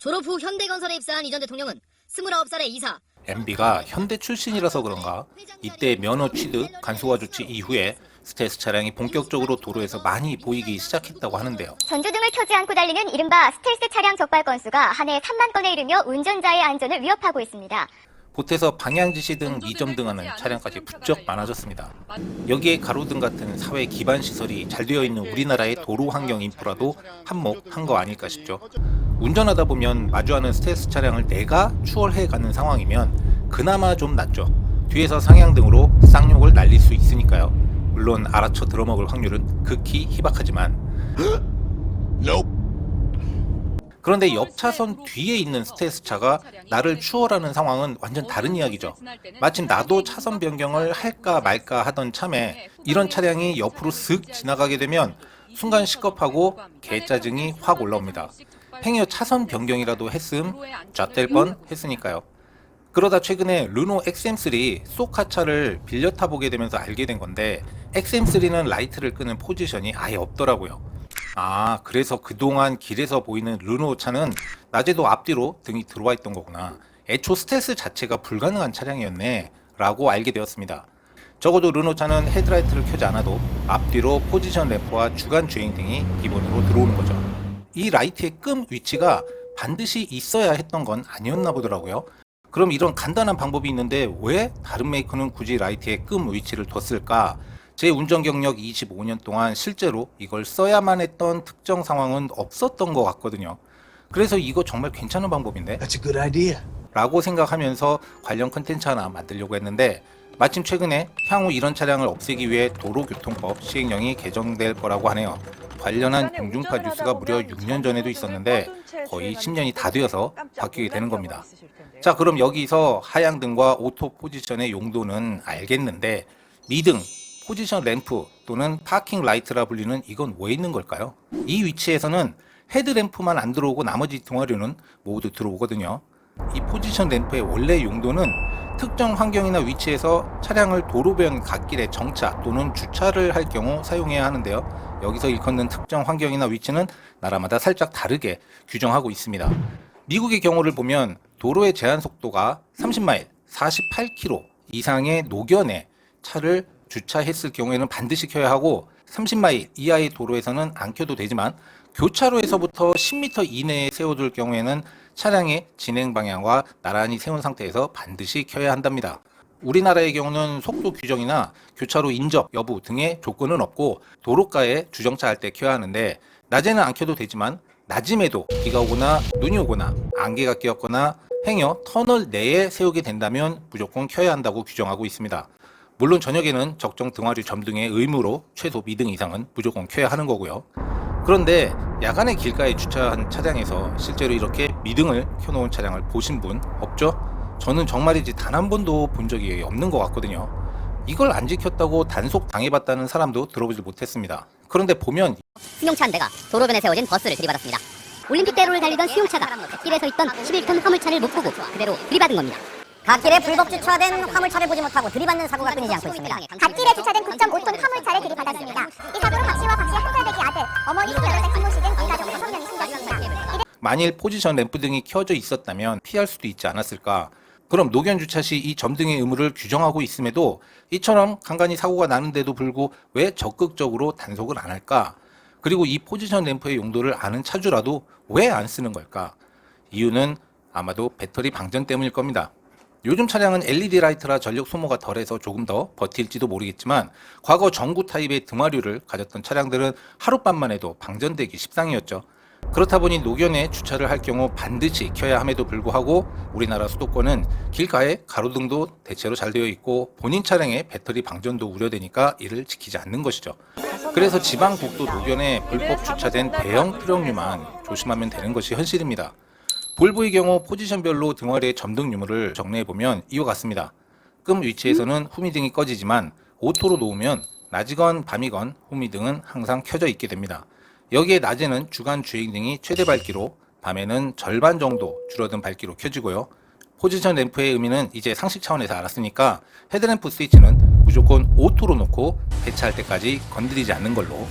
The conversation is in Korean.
졸업 후 현대건설에 입사한 이 전 대통령은 29살의 이사. MB가 현대 출신이라서 그런가 이때 면허 취득, 간소화 조치 이후에 스텔스 차량이 본격적으로 도로에서 많이 보이기 시작했다고 하는데요. 전조등을 켜지 않고 달리는 이른바 스텔스 차량 적발 건수가 한 해 3만 건에 이르며 운전자의 안전을 위협하고 있습니다. 보태서 방향지시 등 미점등하는 차량까지 부쩍 많아졌습니다. 여기에 가로등 같은 사회 기반 시설이 잘 되어 있는 우리나라의 도로 환경 인프라도 한몫한 거 아닐까 싶죠. 운전하다 보면 마주하는 스텔스 차량을 내가 추월해 가는 상황이면 그나마 좀 낫죠. 뒤에서 상향등으로 쌍욕을 날릴 수 있으니까요. 물론 알아쳐 들어먹을 확률은 극히 희박하지만 그런데 옆 차선 뒤에 있는 스텔스 차가 나를 추월하는 상황은 완전 다른 이야기죠. 마침 나도 차선 변경을 할까 말까 하던 참에 이런 차량이 옆으로 슥 지나가게 되면 순간 시겁하고 개짜증이 확 올라옵니다. 행여 차선 변경이라도 했음 잣될 뻔 했으니까요. 그러다 최근에 르노 XM3 쏘카차를 빌려 타보게 되면서 알게 된 건데 XM3는 라이트를 끄는 포지션이 아예 없더라고요. 그래서 그동안 길에서 보이는 르노 차는 낮에도 앞뒤로 등이 들어와 있던 거구나. 애초 스텔스 자체가 불가능한 차량이었네 라고 알게 되었습니다. 적어도 르노 차는 헤드라이트를 켜지 않아도 앞뒤로 포지션 램프와 주간 주행 등이 기본으로 들어오는 거죠. 이 라이트의 끔 위치가 반드시 있어야 했던 건 아니었나 보더라고요. 그럼 이런 간단한 방법이 있는데 왜 다른 메이커는 굳이 라이트의 끔 위치를 뒀을까? 제 운전 경력 25년 동안 실제로 이걸 써야만 했던 특정 상황은 없었던 것 같거든요. 그래서 이거 정말 괜찮은 방법인데? That's a good idea. 라고 생각하면서 관련 컨텐츠 하나 만들려고 했는데 마침 최근에 향후 이런 차량을 없애기 위해 도로교통법 시행령이 개정될 거라고 하네요. 관련한 공중파 뉴스가 무려 6년 전에도 있었는데 거의 10년이 다 되어서 바뀌게 되는 겁니다. 자, 그럼 여기서 하향등과 오토 포지션의 용도는 알겠는데 미등, 포지션 램프 또는 파킹 라이트라 불리는 이건 왜 있는 걸까요? 이 위치에서는 헤드램프만 안 들어오고 나머지 등화류는 모두 들어오거든요. 이 포지션 램프의 원래 용도는 특정 환경이나 위치에서 차량을 도로변 갓길에 정차 또는 주차를 할 경우 사용해야 하는데요. 여기서 일컫는 특정 환경이나 위치는 나라마다 살짝 다르게 규정하고 있습니다. 미국의 경우를 보면 도로의 제한 속도가 30마일, 48km 이상의 노견에 차를 주차했을 경우에는 반드시 켜야 하고 30마일 이하의 도로에서는 안 켜도 되지만 교차로에서부터 10m 이내에 세워둘 경우에는 차량의 진행 방향과 나란히 세운 상태에서 반드시 켜야 한답니다. 우리나라의 경우는 속도 규정이나 교차로 인접 여부 등의 조건은 없고 도로가에 주정차할 때 켜야 하는데 낮에는 안 켜도 되지만 낮임에도 비가 오거나 눈이 오거나 안개가 끼었거나 행여 터널 내에 세우게 된다면 무조건 켜야 한다고 규정하고 있습니다. 물론 저녁에는 적정 등화류 점등의 의무로 최소 미등 이상은 무조건 켜야 하는 거고요. 그런데 야간에 길가에 주차한 차량에서 실제로 이렇게 미등을 켜놓은 차량을 보신 분 없죠? 저는 정말이지 단 한 번도 본 적이 없는 것 같거든요. 이걸 안 지켰다고 단속 당해봤다는 사람도 들어보지 못했습니다. 그런데 보면 승용차 한 대가 도로변에 세워진 버스를 들이받았습니다. 올림픽대로를 달리던 수용차가 갓길에 서 있던 11톤 화물차를 못 보고 그대로 들이받은 겁니다. 갓길에 불법 주차된 화물차를 보지 못하고 들이받는 사고가 끊이지 않고 있습니다. 갓길에 주차된 9.5톤 화물차를 들이받았습니다. 이 사고로 박 씨와 박 씨의 한 살 배기 아들, 어머니 28살 김모 씨 등 이 가족 6명이 숨졌습니다. 만일 포지션 램프 등이 켜져 있었다면 피할 수도 있지 않았을까? 그럼 노견 주차 시 이 점등의 의무를 규정하고 있음에도 이처럼 간간히 사고가 나는데도 불구하고 왜 적극적으로 단속을 안 할까? 그리고 이 포지션 램프의 용도를 아는 차주라도 왜 안 쓰는 걸까? 이유는 아마도 배터리 방전 때문일 겁니다. 요즘 차량은 LED 라이트라 전력 소모가 덜해서 조금 더 버틸지도 모르겠지만 과거 전구 타입의 등화류를 가졌던 차량들은 하룻밤만 해도 방전되기 십상이었죠. 그렇다 보니 노견에 주차를 할 경우 반드시 켜야 함에도 불구하고 우리나라 수도권은 길가에 가로등도 대체로 잘 되어 있고 본인 차량의 배터리 방전도 우려되니까 이를 지키지 않는 것이죠. 그래서 지방 국도 노견에 불법 주차된 대형 트럭류만 조심하면 되는 것이 현실입니다. 볼보의 경우 포지션별로 등화리의 점등 유무를 정리해보면 이와 같습니다. 끔 위치에서는 후미등이 꺼지지만 오토로 놓으면 낮이건 밤이건 후미등은 항상 켜져 있게 됩니다. 여기에 낮에는 주간 주행등이 최대 밝기로 밤에는 절반 정도 줄어든 밝기로 켜지고요. 포지션 램프의 의미는 이제 상식 차원에서 알았으니까 헤드램프 스위치는 무조건 오토로 놓고 배차할 때까지 건드리지 않는 걸로